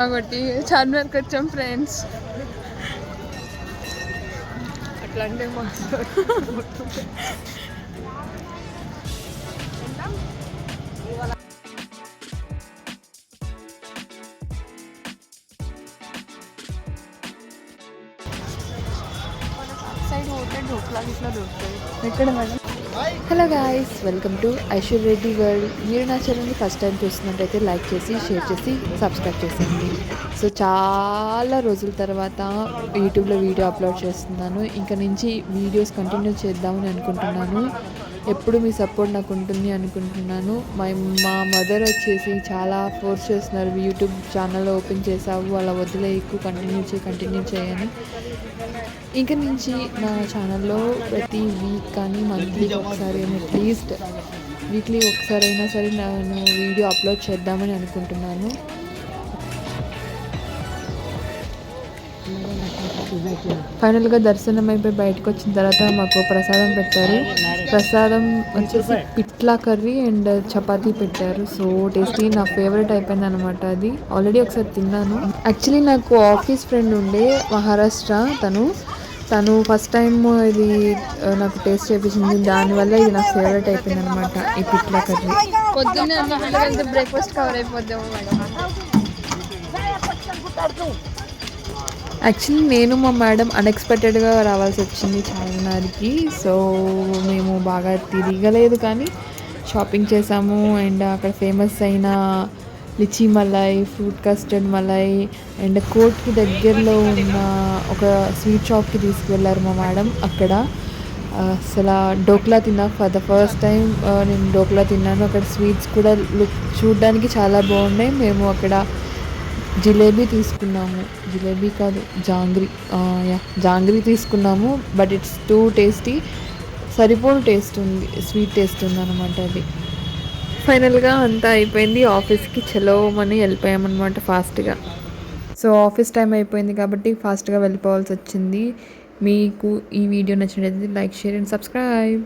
కాబట్టి చార్మినార్కి వచ్చాం ఫ్రెండ్స్. అట్లా అంటే సైడ్ పోతే ఢోక్లా గిట్లా దొరుకుతుంది. ఎక్కడ madam? Hello guys, welcome to Aishwarya Reddy world. మీరు నా ఛానల్ని ఫస్ట్ టైం చూస్తున్నట్టయితే లైక్ చేసి షేర్ చేసి సబ్స్క్రైబ్ చేసేయండి. సో చాలా రోజుల తర్వాత యూట్యూబ్లో వీడియో అప్లోడ్ చేస్తున్నాను. ఇంకా నుంచి వీడియోస్ కంటిన్యూ చేద్దామని అనుకుంటున్నాను. ఎప్పుడు మీ సపోర్ట్ నాకు ఉంటుంది అనుకుంటున్నాను. మా మదర్ వచ్చేసి చాలా ఫోర్స్ చేస్తున్నారు, యూట్యూబ్ ఛానల్ ఓపెన్ చేసావు అలా వదిలే ఎక్కువ కంటిన్యూ చేయని. ఇంక నుంచి నా ఛానల్లో ప్రతి వీక్ కానీ మంత్లీకి ఒకసారి అట్లీస్ట్ వీక్లీ ఒకసారి అయినా సరే నేను వీడియో అప్లోడ్ చేద్దామని అనుకుంటున్నాను. ఫైనల్గా దర్శనం అయిపోయి బయటకు వచ్చిన తర్వాత మాకు ప్రసాదం పెట్టారు. ప్రసాదం వచ్చేసి పిట్లా కర్రీ అండ్ చపాతీ పెట్టారు. సో టేస్టీ, నా ఫేవరెట్ అయిపోయింది అనమాట. అది ఆల్రెడీ ఒకసారి తిన్నాను. యాక్చువల్లీ నాకు ఆఫీస్ ఫ్రెండ్ ఉండే మహారాష్ట్ర, తను ఫస్ట్ టైం ఇది నాకు టేస్ట్ చేయించింది. దానివల్ల ఇది నాకు ఫేవరెట్ అయిపోయింది అనమాట, ఈ పిట్లా కర్రీ. పొద్దున్నే బ్రేక్ఫాస్ట్ కవర్ అయిపోద్దాము మేడం. యాక్చువల్లీ నేను మా మేడం అన్ఎక్స్పెక్టెడ్గా రావాల్సి వచ్చింది చార్మినార్కి. సో మేము బాగా తిరగలేదు కానీ షాపింగ్ చేసాము. అండ్ అక్కడ ఫేమస్ అయిన litchi malai, fruit custard malai and కోర్ట్కి దగ్గరలో ఉన్న ఒక స్వీట్ షాప్కి తీసుకువెళ్ళారు మా మేడం. అక్కడ అసలు డోక్లా తిన్నా ఫర్ ద ఫస్ట్ టైం. నేను డోక్లా తిన్నాను. అక్కడ స్వీట్స్ కూడా చూడడానికి చాలా బాగున్నాయి. మేము అక్కడ జిలేబీ తీసుకున్నాము. జిలేబీ కాదు, జాంగ్రీ తీసుకున్నాము. బట్ ఇట్స్ టూ టేస్టీ, సరిపోను టేస్ట్ ఉంది, స్వీట్ టేస్ట్ ఉంది అనమాట అది. ఫైనల్గా అంతా అయిపోయింది. ఆఫీస్కి చలోమని వెళ్ళిపోయామన్నమాట ఫాస్ట్గా. సో ఆఫీస్ టైం అయిపోయింది కాబట్టి ఫాస్ట్గా వెళ్ళిపోవాల్సి వచ్చింది. మీకు ఈ వీడియో నచ్చినట్లయితే లైక్, షేర్ అండ్ సబ్స్క్రైబ్.